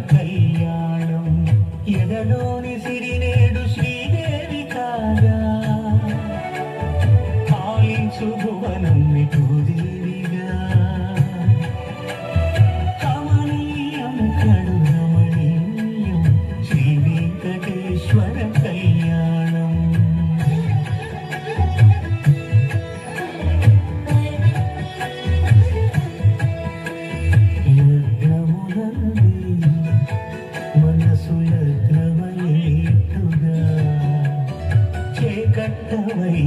కళ్యాణం ఎదలోని సిరినేడు శ్రీదేవి కాగా పాలించు భువనం విటూదేవిగా కమనీయం కడు రమణీయం శ్రీ వెంకటేశ్వర కళ్యాణం మనసుల గ్రమయేట్టుగా చేకట్టవై